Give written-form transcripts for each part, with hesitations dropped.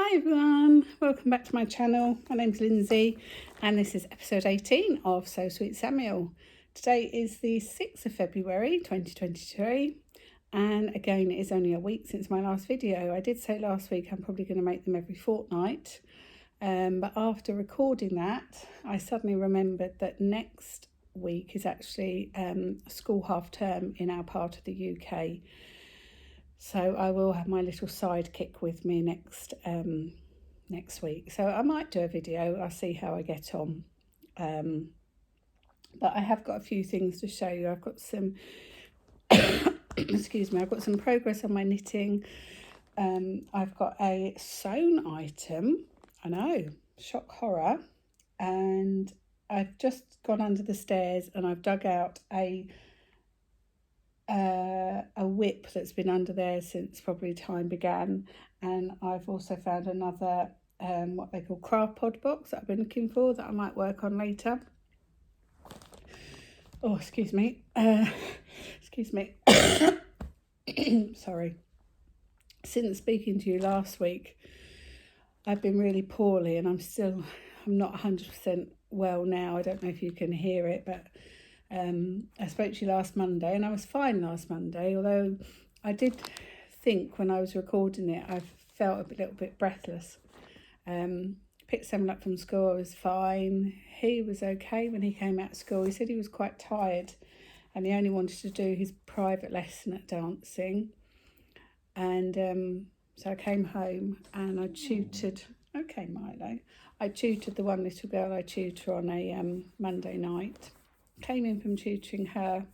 Hi everyone, welcome back to my channel. My name's Lindsay and this is episode 18 of So Sweet Samuel. Today is the 6th of February 2023 and again it is only a week since my last video. I did say last week I'm probably going to make them every fortnight, but after recording that I suddenly remembered that next week is actually school half term in our part of the UK. So I will have my little sidekick with me next week. So I might do a video. I'll see how I get on. But I have got a few things to show you. I've got some, excuse me, I've got some progress on my knitting. I've got a sewn item. I know, shock horror. And I've just gone under the stairs and I've dug out a whip that's been under there since probably time began, and I've also found another what they call craft pod box that I've been looking for that I might work on later. Oh, excuse me. Sorry. Since speaking to you last week, I've been really poorly and I'm not 100% well now. I don't know if you can hear it, but I spoke to you last Monday and I was fine last Monday, although I did think when I was recording it I felt a little bit breathless. Picked Samuel up from school, I was fine. He was okay when he came out of school. He said he was quite tired and he only wanted to do his private lesson at dancing. And so I came home and I tutored, okay Milo, I tutored the one little girl I tutor on a Monday night. Came in from tutoring her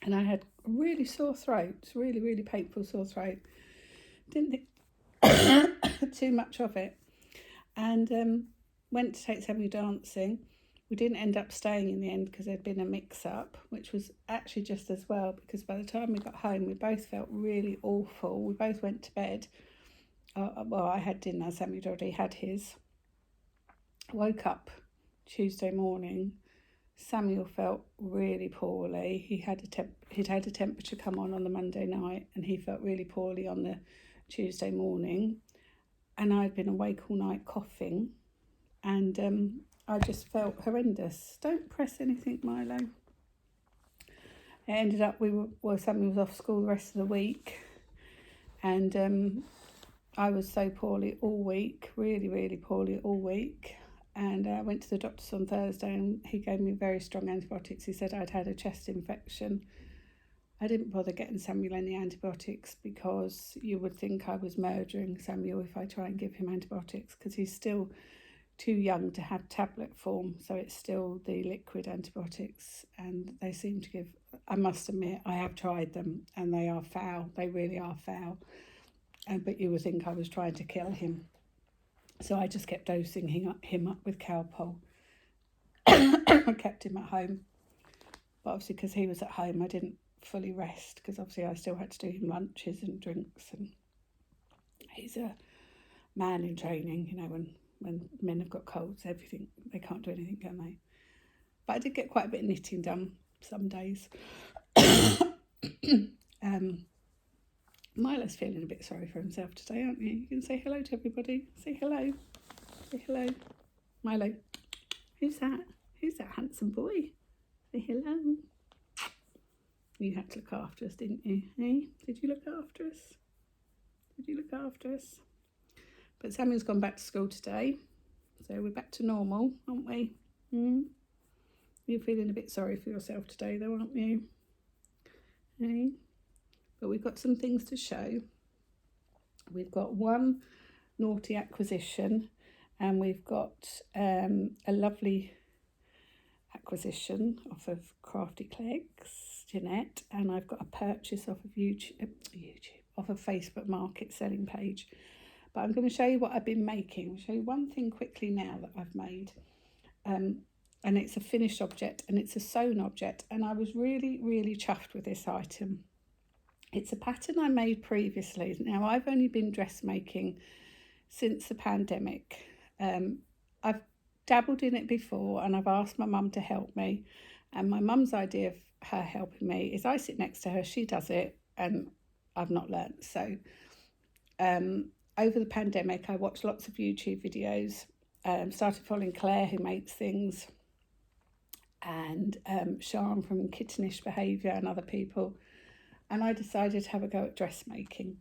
and I had a really sore throat, really painful sore throat. Didn't think too much of it, and went to take Samuel dancing. We didn't end up staying in the end because there'd been a mix-up, which was actually just as well, because by the time we got home we both felt really awful. We both went to bed. Well, I had dinner, Samuel already had his. Woke up Tuesday morning. Samuel felt really poorly. He'd had a temperature come on the Monday night and he felt really poorly on the Tuesday morning. And I'd been awake all night coughing and I just felt horrendous. Don't press anything, Milo. It ended up Samuel was off school the rest of the week and I was so poorly all week, really poorly all week. And I went to the doctor's on Thursday and he gave me very strong antibiotics. He said I'd had a chest infection. I didn't bother getting Samuel any antibiotics because you would think I was murdering Samuel if I try and give him antibiotics, because he's still too young to have tablet form. So it's still the liquid antibiotics and they seem to give, I must admit, I have tried them and they are foul. They really are foul. But you would think I was trying to kill him. So I just kept dosing him up with Calpol. I kept him at home. But obviously because he was at home, I didn't fully rest because obviously I still had to do him lunches and drinks. And he's a man in training, you know, when men have got colds, everything, they can't do anything, can they? But I did get quite a bit of knitting done some days. Milo's feeling a bit sorry for himself today, aren't you? You can say hello to everybody. Say hello. Say hello. Milo. Who's that? Who's that handsome boy? Say hello. You had to look after us, didn't you? Hey? Did you look after us? Did you look after us? But Samuel's gone back to school today. So we're back to normal, aren't we? You're feeling a bit sorry for yourself today though, aren't you? Hey? But we've got some things to show. We've got one naughty acquisition and we've got a lovely acquisition off of Crafty Clegs, Jeanette, and I've got a purchase off of YouTube, off of Facebook Market selling page. But I'm going to show you what I've been making. I'll show you one thing quickly now that I've made. And it's a finished object and it's a sewn object. And I was really chuffed with this item. It's a pattern I made previously. Now, I've only been dressmaking since the pandemic. I've dabbled in it before and I've asked my mum to help me. And my mum's idea of her helping me is I sit next to her, she does it, and I've not learnt. So over the pandemic, I watched lots of YouTube videos, started following Claire, who makes things, and Sian from Kittenish Behaviour and other people. And I decided to have a go at dressmaking.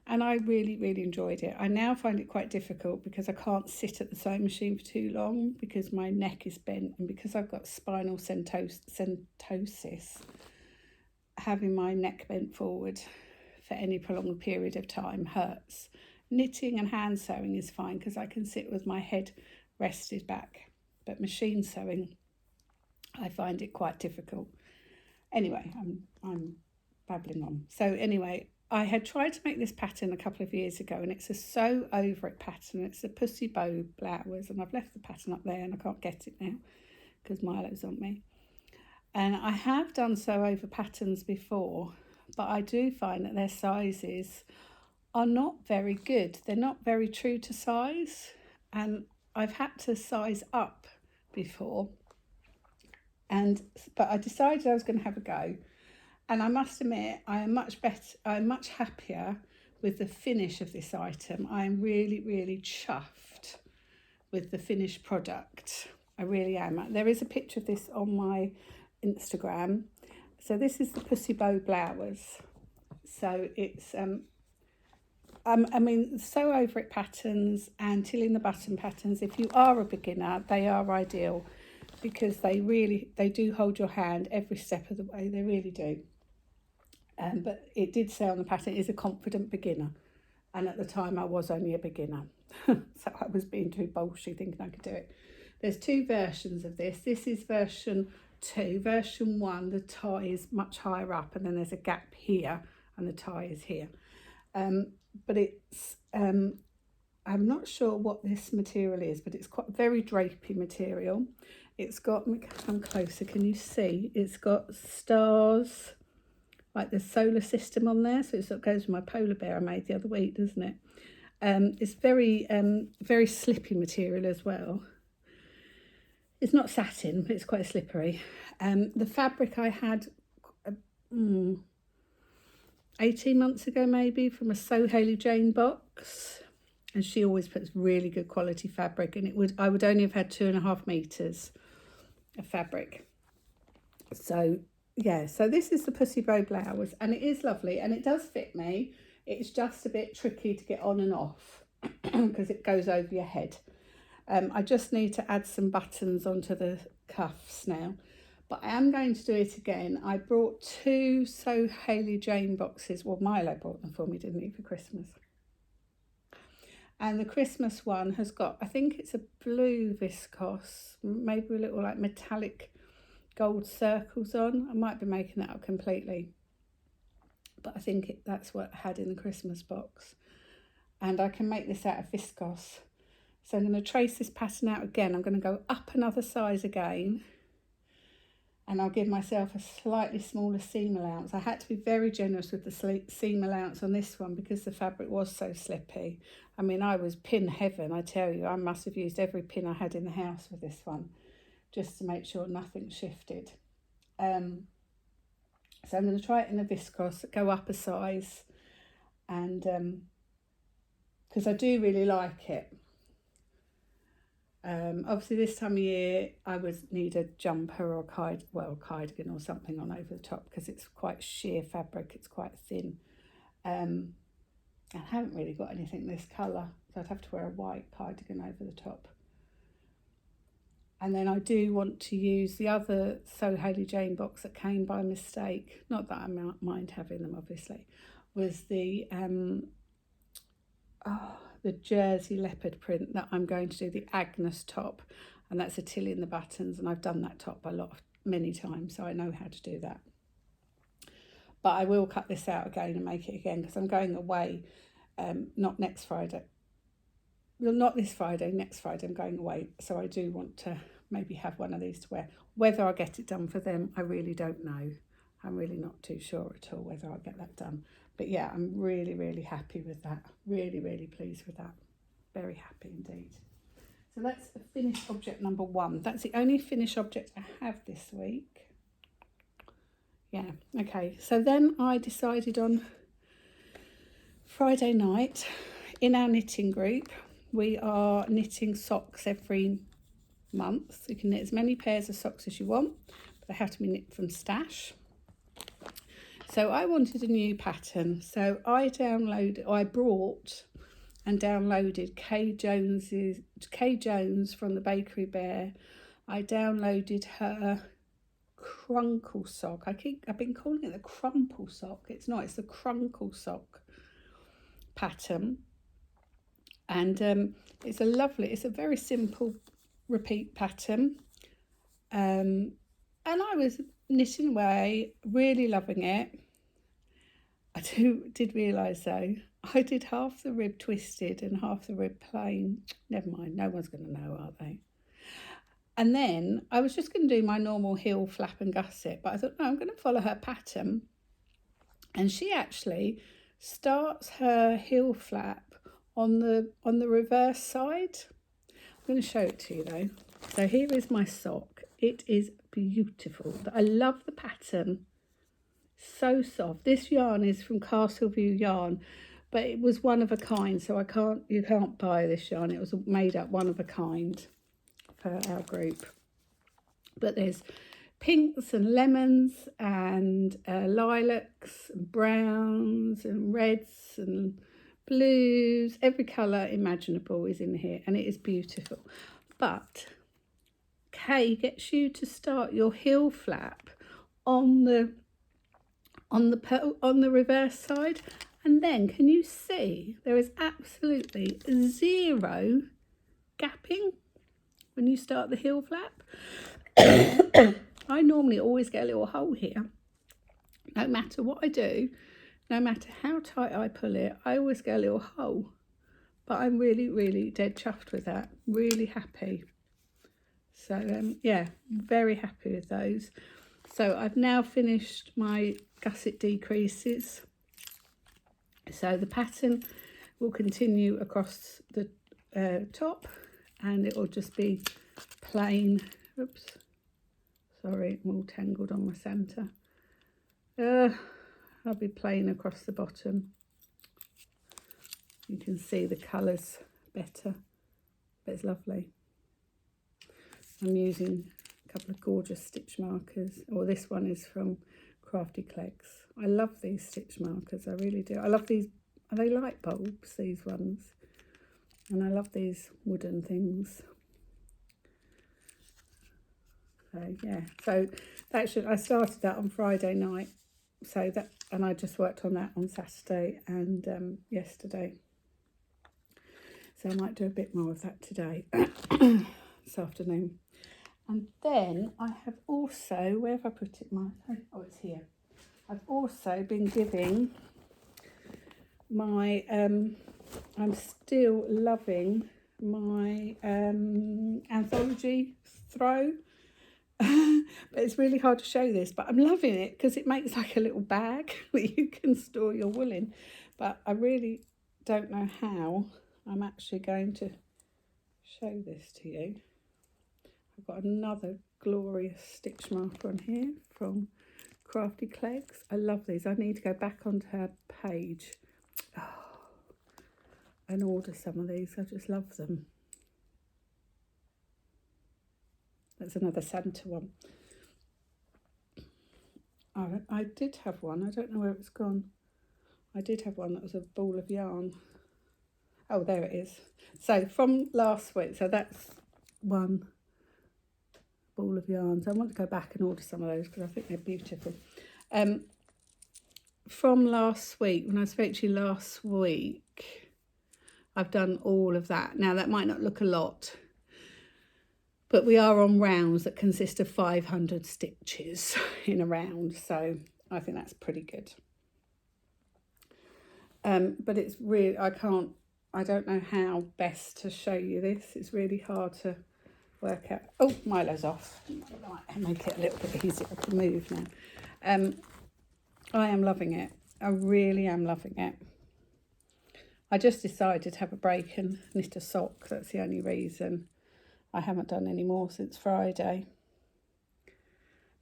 And I really, really enjoyed it. I now find it quite difficult because I can't sit at the sewing machine for too long because my neck is bent, and because I've got spinal stenosis, having my neck bent forward for any prolonged period of time hurts. Knitting and hand sewing is fine because I can sit with my head rested back, but machine sewing, I find it quite difficult. Anyway, I'm babbling on. So anyway, I had tried to make this pattern a couple of years ago, and it's a sew over it pattern. It's a pussy bow blouse, and I've left the pattern up there and I can't get it now because Milo's on me. And I have done sew over patterns before, but I do find that their sizes are not very good. They're not very true to size, and I've had to size up before. But I decided I was going to have a go. And I must admit, I'm much happier with the finish of this item. I'm really, really chuffed with the finished product. I really am. There is a picture of this on my Instagram. So this is the pussy bow blouse. So it's, sew over it patterns and till in the button patterns. If you are a beginner, they are ideal because they do hold your hand every step of the way. They really do. But it did say on the pattern, it is a confident beginner. And at the time I was only a beginner. So I was being too bolshy thinking I could do it. There's two versions of this. This is version 2. Version 1, the tie is much higher up and then there's a gap here and the tie is here. But it's, I'm not sure what this material is, but it's quite very drapey material. It's got, come closer, can you see? It's got stars, like the solar system on there. So it sort of goes with my polar bear I made the other week, doesn't it? It's very, very slippy material as well. It's not satin, but it's quite slippery. The fabric I had 18 months ago maybe from a Sew Hayley Jane box. And she always puts really good quality fabric, and I would only have had 2.5 meters of fabric. So yeah, so this is the pussy bow blouse, and it is lovely and it does fit me. It's just a bit tricky to get on and off because it goes over your head. I just need to add some buttons onto the cuffs now, but I am going to do it again. I brought 2 Sew Hayley Jane boxes. Well, Milo brought them for me, didn't he, for Christmas? And the Christmas one has got, I think it's a blue viscose, maybe a little like metallic gold circles on. I might be making that up completely, but I think that's what I had in the Christmas box. And I can make this out of viscose. So I'm going to trace this pattern out again. I'm going to go up another size again, and I'll give myself a slightly smaller seam allowance. I had to be very generous with the seam allowance on this one because the fabric was so slippy. I mean, I was pin heaven, I tell you. I must have used every pin I had in the house with this one just to make sure nothing shifted. So I'm going to try it in a viscose, go up a size, and because I do really like it. Obviously this time of year I would need a jumper or cardigan or something on over the top because it's quite sheer fabric, it's quite thin. I haven't really got anything this colour, so I'd have to wear a white cardigan over the top. And then I do want to use the other Sew Hayley Jane box that came by mistake, not that I mind having them obviously, was the jersey leopard print that I'm going to do, the Agnes top, and that's a tilly in the buttons, and I've done that top many times, so I know how to do that. But I will cut this out again and make it again because I'm going away, not next Friday. Well, not this Friday, next Friday I'm going away, so I do want to maybe have one of these to wear. Whether I get it done for them, I really don't know. I'm really not too sure at all whether I'll get that done. But yeah, I'm really, really happy with that. Really, really pleased with that. Very happy indeed. So that's the finished object number 1. That's the only finished object I have this week. Yeah, okay. So then I decided on Friday night, in our knitting group, we are knitting socks every month. You can knit as many pairs of socks as you want, but they have to be knit from stash. So I wanted a new pattern, so I brought and downloaded Kay Jones from the Bakery Bear. I downloaded her crunkle sock. I've been calling it the crumple sock. It's not, it's the crunkle sock pattern. And it's a very simple repeat pattern. And I was knitting away, really loving it. I did realise though, I did half the rib twisted and half the rib plain. Never mind, no one's going to know, are they? And then I was just going to do my normal heel flap and gusset, but I thought, no, I'm going to follow her pattern. And she actually starts her heel flap on the reverse side. I'm going to show it to you though. So here is my sock. It is beautiful. I love the pattern. So soft. This yarn is from Castleview Yarn, but it was one of a kind, so you can't buy this yarn. It was made up one of a kind for our group. But there's pinks and lemons and lilacs and browns and reds and blues. Every colour imaginable is in here, and it is beautiful. But Kay gets you to start your heel flap on the reverse side, and then can you see there is absolutely zero gapping when you start the heel flap. I normally always get a little hole here. No matter what I do, no matter how tight I pull it, I always get a little hole. But I'm really, really dead chuffed with that. Really happy. So yeah, very happy with those. So I've now finished my gusset decreases. So the pattern will continue across the top, and it will just be plain. Oops, sorry, I'm all tangled on my centre. I'll be plain across the bottom. You can see the colours better, but it's lovely. I'm using a couple of gorgeous stitch markers. This one is from Crafty Clegs. I love these stitch markers, I really do. I love these, are they light bulbs, these ones? And I love these wooden things. So yeah, so I started that on Friday night. And I just worked on that on Saturday and yesterday. So I might do a bit more of that today, this afternoon. And then I have also, where have I put it? Oh, it's here. I've also been giving my, I'm still loving my anthology throw. But it's really hard to show this, but I'm loving it because it makes like a little bag that you can store your wool in. But I really don't know how I'm actually going to show this to you. I've got another glorious stitch marker on here from Crafty Clegs. I love these. I need to go back onto her page and order some of these. I just love them. That's another Santa one. I did have one. I don't know where it's gone. I did have one that was a ball of yarn. Oh, there it is. So from last week, so that's one ball of yarn. So I want to go back and order some of those because I think they're beautiful. From last week, when I spoke to you last week, I've done all of that. Now that might not look a lot, but we are on rounds that consist of 500 stitches in a round. So I think that's pretty good. But it's really, I don't know how best to show you this. It's really hard to work out. Oh, Milo's off. Might make it a little bit easier to move now. I am loving it. I really am loving it. I just decided to have a break and knit a sock. That's the only reason. I haven't done any more since Friday.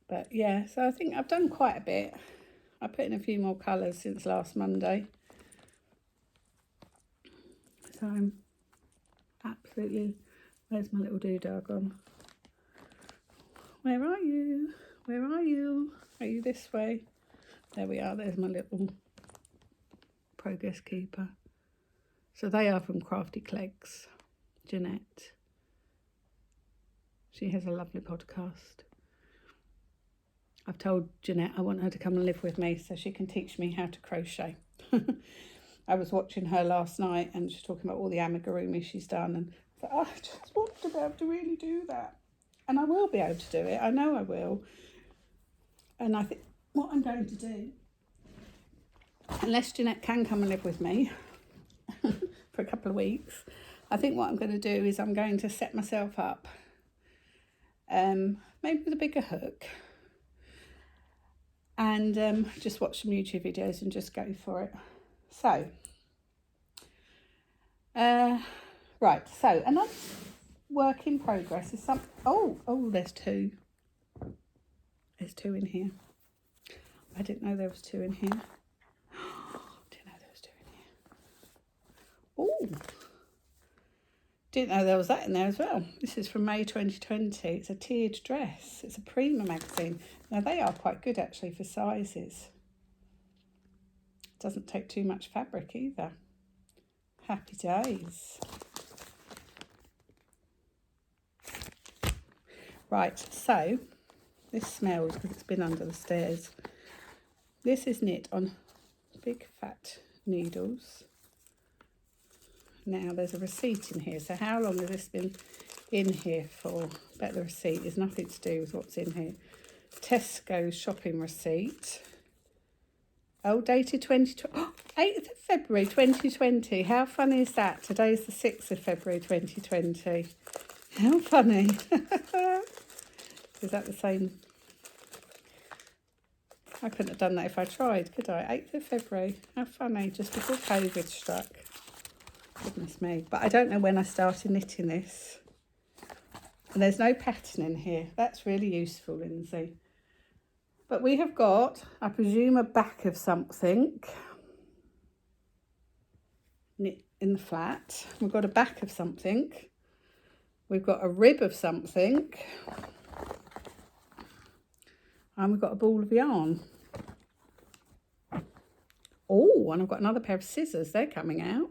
But yeah, so I think I've done quite a bit. I put in a few more colours since last Monday. time. Absolutely. Where's my little doodah gone? Where are you? Where are you? Are you this way? There we are. There's my little progress keeper. So they are from Crafty Clegs. Jeanette. She has a lovely podcast. I've told Jeanette I want her to come and live with me so she can teach me how to crochet. I was watching her last night and she's talking about all the amigurumi she's done, and I thought, oh, I just want to be able to really do that. And I will be able to do it. I know I will. And I think what I'm going to do, unless Jeanette can come and live with me for a couple of weeks, I think what I'm going to do is I'm going to set myself up, maybe with a bigger hook, and just watch some YouTube videos and just go for it. So, right, so another work in progress is some, oh, there's two. There's two in here. I didn't know there was two in here. Didn't know there was two in here. Oh, didn't know there was that in there as well. This is from May 2020. It's a tiered dress. It's a Prima magazine. Now they are quite good actually for sizes. Doesn't take too much fabric either. Happy days. Right, so this smells because it's been under the stairs. This is knit on big fat needles. Now there's a receipt in here. So how long has this been in here for? I bet the receipt is nothing to do with what's in here. Tesco shopping receipt. Oh, dated 2020. Oh, 8th of February 2020. How funny is that? Today's the 6th of February 2020. How funny. Is that the same? I couldn't have done that if I tried, could I? 8th of February. How funny. Just before COVID struck. Goodness me. But I don't know when I started knitting this. And there's no pattern in here. That's really useful, Lindsay. But we have got, I presume, a back of something knit in the flat. We've got a back of something. We've got a rib of something. And we've got a ball of yarn. Oh, and I've got another pair of scissors. They're coming out.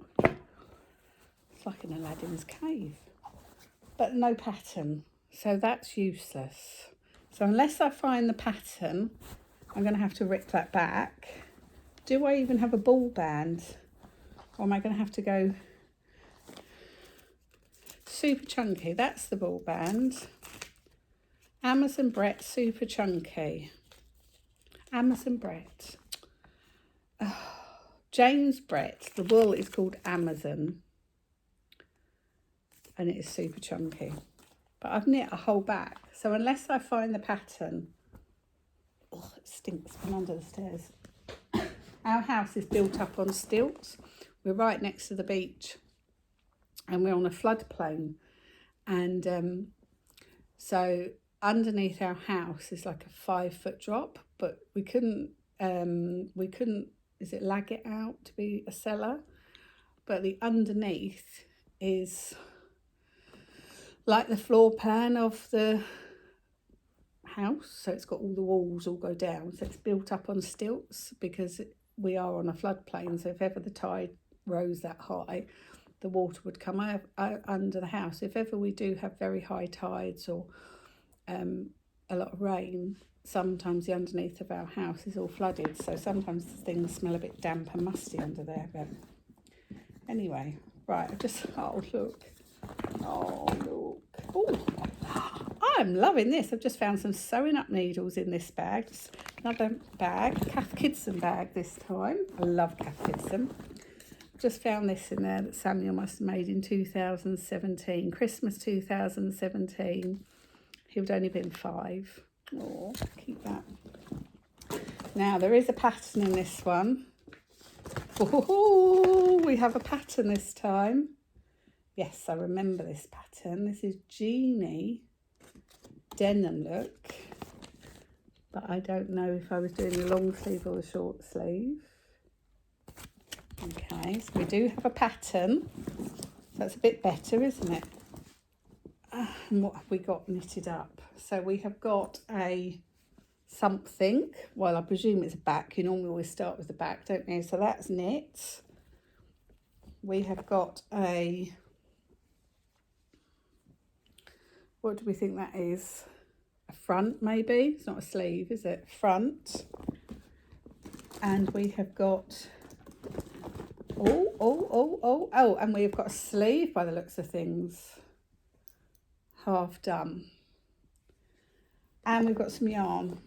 It's like in Aladdin's cave. But no pattern. So that's useless. So unless I find the pattern, I'm going to have to rip that back. Do I even have a ball band? Or am I going to have to go super chunky? That's the ball band. Amazon Brett super chunky. Amazon Brett. Oh, James Brett. The wool is called Amazon. And it is super chunky. But I've knit a whole back. So unless I find the pattern, oh, it stinks from under the stairs. Our house is built up on stilts. We're right next to the beach and we're on a floodplain. And so underneath our house is like a 5-foot drop, but we couldn't, is it lag it out to be a cellar? But the underneath is like the floor plan of the house, so it's got all the walls all go down, so it's built up on stilts because we are on a floodplain. So if ever the tide rose that high, the water would come out under the house. If ever we do have very high tides or a lot of rain, sometimes the underneath of our house is all flooded, so sometimes things smell a bit damp and musty under there. But anyway, right, I just, oh look. Oh, look. Oh, I'm loving this. I've just found some sewing up needles in this bag. Just another bag, Cath Kidston bag this time. I love Cath Kidston. Just found this in there that Samuel must have made in 2017. Christmas 2017. He would only been 5. Oh, keep that. Now, there is a pattern in this one. Oh, we have a pattern this time. Yes, I remember this pattern. This is Jeannie denim look. But I don't know if I was doing the long sleeve or the short sleeve. Okay, so we do have a pattern. that's a bit better, isn't it? And what have we got knitted up? So we have got a something. Well, I presume it's a back. You normally always start with the back, don't you? So that's knit. We have got a, what do we think that is? A front, maybe? It's not a sleeve, is it? Front. And we have got, oh, and we've got a sleeve by the looks of things. Half done. And we've got some yarn.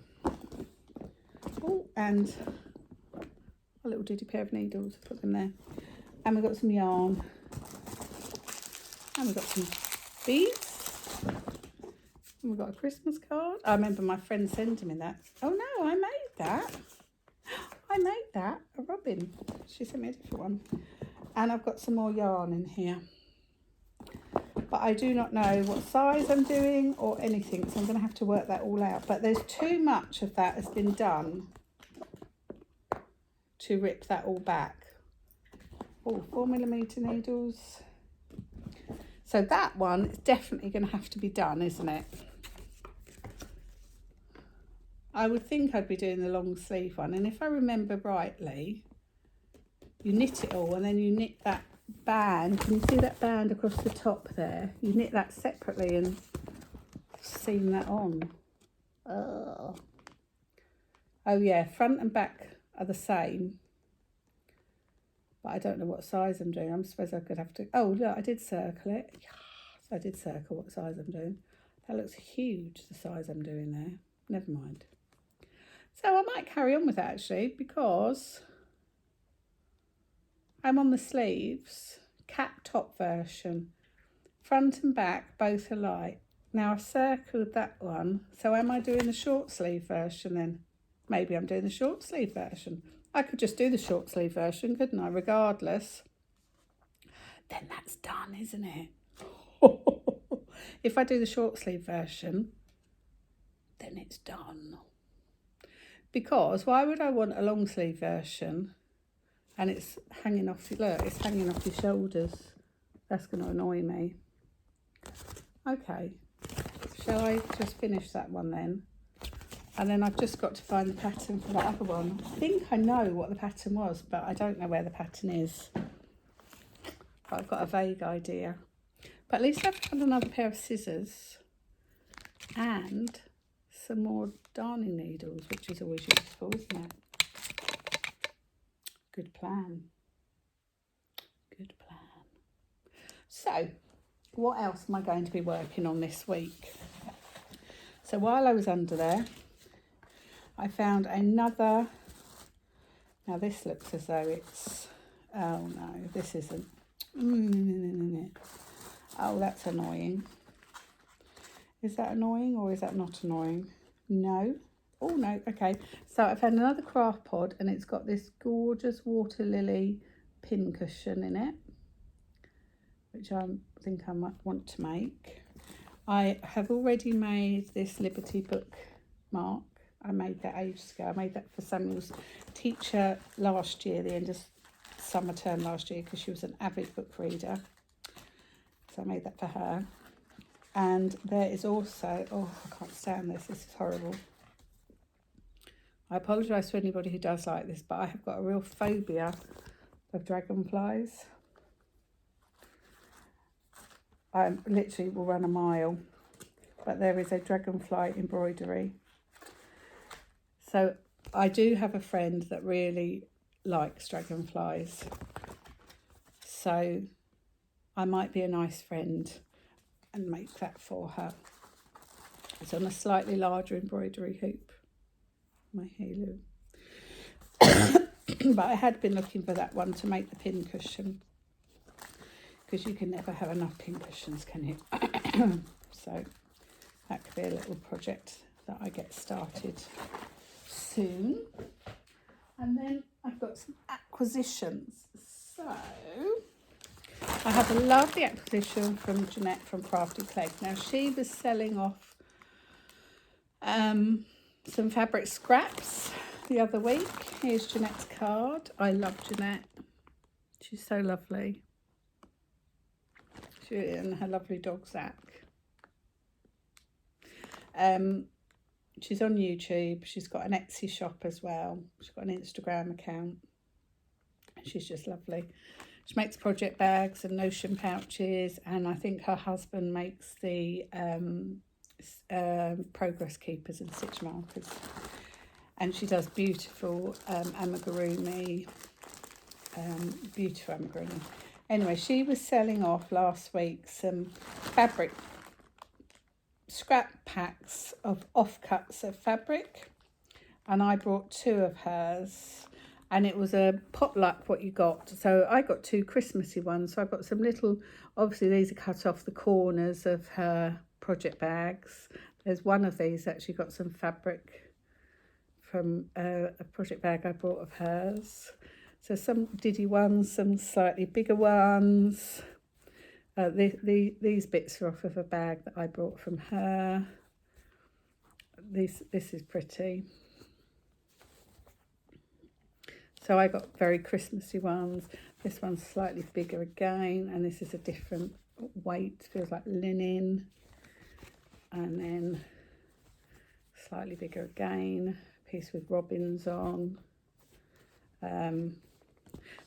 Oh, and a little diddy pair of needles, put them there. And we've got some yarn. And we've got some beads. And we've got a Christmas card. I remember my friend sending me that. Oh no, I made that. I made that, a robin. She sent me a different one. And I've got some more yarn in here. But I do not know what size I'm doing or anything, so I'm going to have to work that all out. But there's too much of that has been done to rip that all back. Oh, 4mm needles. So that one is definitely going to have to be done, isn't it? I would think I'd be doing the long sleeve one. And if I remember rightly, you knit it all and then you knit that band. Can you see that band across the top there? You knit that separately and seam that on. Oh yeah, front and back are the same. But I don't know what size I'm doing. I suppose I could have to... Oh, look, I did circle it. Yes, I did circle what size I'm doing. That looks huge, the size I'm doing there. Never mind. So I might carry on with that, actually, because I'm on the sleeves. Cap top version. Front and back, both alike. Now, I've circled that one. So am I doing the short sleeve version then? Maybe I'm doing the short sleeve version. I could just do the short sleeve version, couldn't I, regardless? Then that's done, isn't it? If I do the short sleeve version, then it's done. Because why would I want a long sleeve version and it's hanging off, look, it's hanging off your shoulders? That's going to annoy me. Okay, shall I just finish that one then? And then I've just got to find the pattern for that other one. I think I know what the pattern was, but I don't know where the pattern is. But I've got a vague idea. But at least I've found another pair of scissors and some more darning needles, which is always useful, isn't it? Good plan. Good plan. So, what else am I going to be working on this week? So while I was under there, I found another, now this looks as though it's, oh no, this isn't. Oh, that's annoying. Is that annoying or is that not annoying? No. Oh no, okay. So I found another craft pod and it's got this gorgeous water lily pin cushion in it, which I think I might want to make. I have already made this Liberty bookmark. I made that ages ago. I made that for Samuel's teacher last year, the end of summer term last year, because she was an avid book reader. So I made that for her. And there is also, oh, I can't stand this. This is horrible. I apologise to anybody who does like this, but I have got a real phobia of dragonflies. I literally will run a mile, but there is a dragonfly embroidery. So I do have a friend that really likes dragonflies. So I might be a nice friend and make that for her. It's on a slightly larger embroidery hoop. My halo. But I had been looking for that one to make the pin cushion, because you can never have enough pin cushions, can you? So that could be a little project that I get started soon. And then I've got some acquisitions. So I have a lovely acquisition from Jeanette from Crafty Clegg. Now she was selling off some fabric scraps the other week. Here's Jeanette's card. I love Jeanette. She's so lovely. and her lovely dog Zach. She's on YouTube. She's got an Etsy shop as well. She's got an Instagram account. She's just lovely. She makes project bags and notion pouches, and I think her husband makes the progress keepers and stitch markers. And she does beautiful amigurumi, beautiful amigurumi. Anyway, she was selling off last week some fabric scrap packs of offcuts of fabric, and I brought 2 of hers, and it was a potluck what you got. So I got 2 Christmassy ones. So I got some little, obviously these are cut off the corners of her project bags. There's one of these actually got some fabric from a project bag I bought of hers. So some diddy ones, some slightly bigger ones. These bits are off of a bag that I brought from her. This is pretty. So I got very Christmassy ones. This one's slightly bigger again, and this is a different weight, feels like linen. And then slightly bigger again, piece with robins on.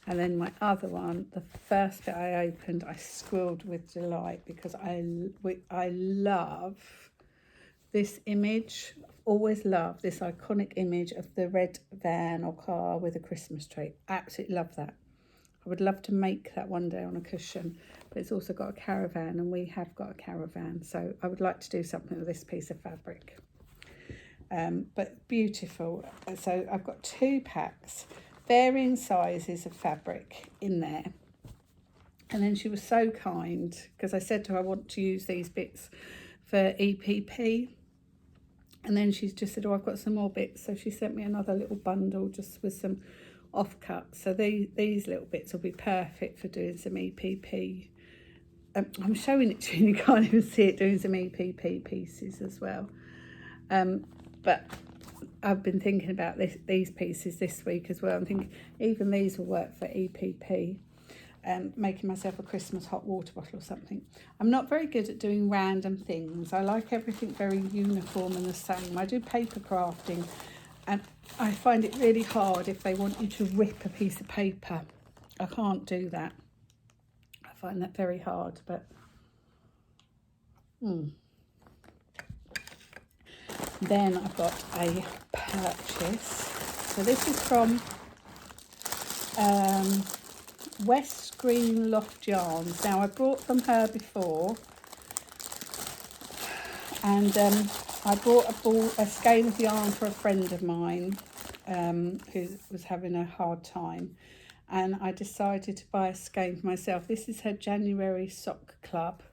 And then my other one, the first bit I opened, I squealed with delight because I love this image. Always love this iconic image of the red van or car with a Christmas tree. Absolutely love that. I would love to make that one day on a cushion, but it's also got a caravan, and we have got a caravan. So I would like to do something with this piece of fabric. But beautiful. So I've got 2 packs, varying sizes of fabric in there. And then she was so kind because I said to her, I want to use these bits for EPP. And then she's just said, oh, I've got some more bits. So she sent me another little bundle just with some offcuts. So these little bits will be perfect for doing some EPP. I'm showing it to you and you can't even see it, doing some EPP pieces as well. But I've been thinking about these pieces this week as well. I'm thinking even these will work for EPP. Making myself a Christmas hot water bottle or something. I'm not very good at doing random things. I like everything very uniform and the same. I do paper crafting, and I find it really hard if they want you to rip a piece of paper. I can't do that. I find that very hard, but Then I've got a purchase. So this is from West Green Loft Yarns. Now I bought from her before, and I bought a skein of yarn for a friend of mine who was having a hard time, and I decided to buy a skein for myself. This is her January sock club.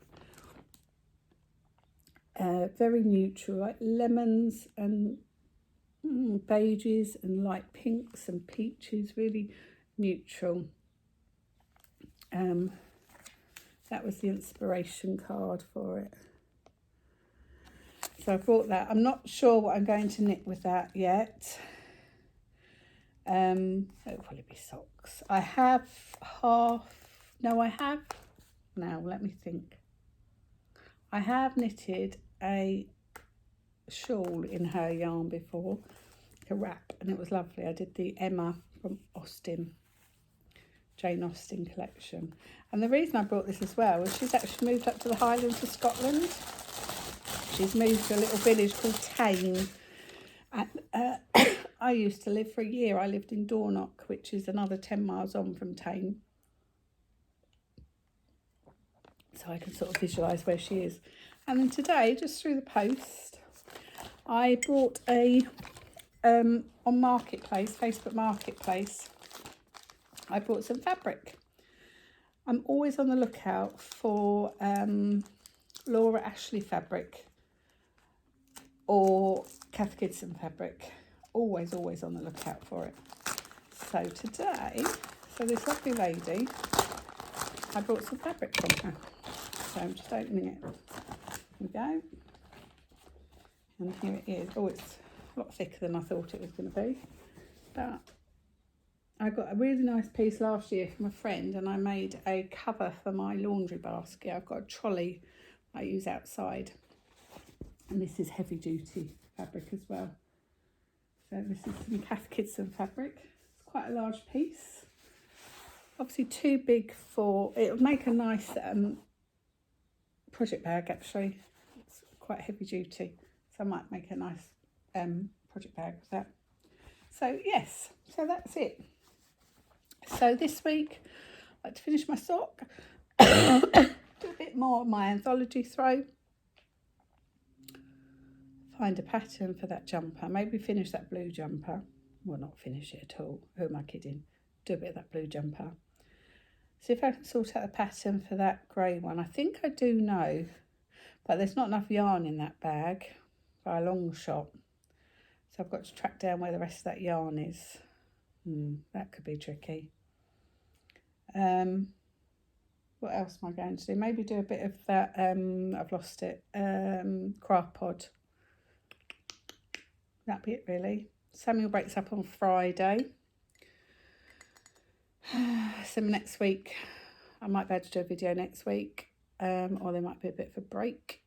Very neutral, like lemons and beiges and light pinks and peaches, really neutral. That was the inspiration card for it. So I bought that. I'm not sure what I'm going to knit with that yet. It'll probably be socks. I have now let me think. I have knitted a shawl in her yarn before, a wrap, and it was lovely. I did the Emma from Jane Austen collection. And the reason I brought this as well is she's actually moved up to the Highlands of Scotland. She's moved to a little village called Tame. And, I used to live for a year. I lived in Dornoch, which is another 10 miles on from Tame. So I can sort of visualise where she is. And then today, just through the post, I bought on Marketplace, Facebook Marketplace, I bought some fabric. I'm always on the lookout for Laura Ashley fabric or Kath Gibson fabric. Always on the lookout for it. So today, this lovely lady, I brought some fabric from her. So I'm just opening it. Here we go. And here it is. Oh, it's a lot thicker than I thought it was going to be. But I got a really nice piece last year from a friend, and I made a cover for my laundry basket. I've got a trolley I use outside, and this is heavy duty fabric as well. So this is some Cath Kidston fabric. It's quite a large piece. Obviously too big for, it'll make a nice project bag actually. It's quite heavy duty, so I might make a nice project bag with that. So yes, so that's it. So this week I'd like to finish my sock, do a bit more of my anthology throw, find a pattern for that jumper, maybe finish that blue jumper. Well, not finish it at all, who am I kidding? Do a bit of that blue jumper. See if I can sort out the pattern for that grey one. I think I do know, but there's not enough yarn in that bag by a long shot. So I've got to track down where the rest of that yarn is. That could be tricky. What else am I going to do? Maybe do a bit of that, I've lost it, craft pod. That'd be it really. Samuel breaks up on Friday. So next week, I might be able to do a video next week, or there might be a bit of a break,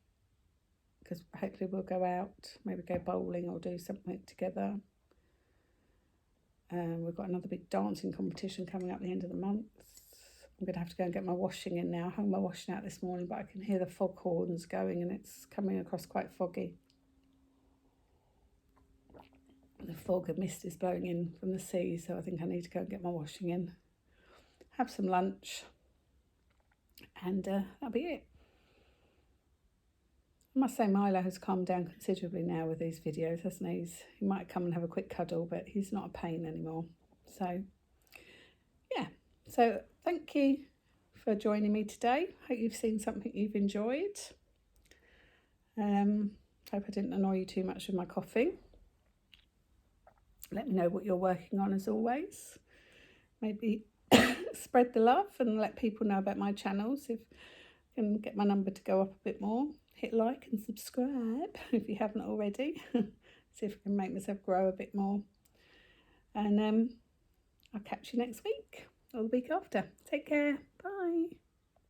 because hopefully we'll go out, maybe go bowling or do something together. We've got another big dancing competition coming up at the end of the month. I'm going to have to go and get my washing in now. I hung my washing out this morning, but I can hear the fog horns going and it's coming across quite foggy. The fog and mist is blowing in from the sea, so I think I need to go and get my washing in. Have some lunch, and that'll be it. I must say Milo has calmed down considerably now with these videos, hasn't he? He might come and have a quick cuddle, but he's not a pain anymore. So, yeah. So, thank you for joining me today. Hope you've seen something you've enjoyed. Hope I didn't annoy you too much with my coughing. Let me know what you're working on as always. Maybe spread the love and let people know about my channels. If I can get my number to go up a bit more, hit like and subscribe if you haven't already. See if I can make myself grow a bit more. And I'll catch you next week or the week after. Take care. Bye.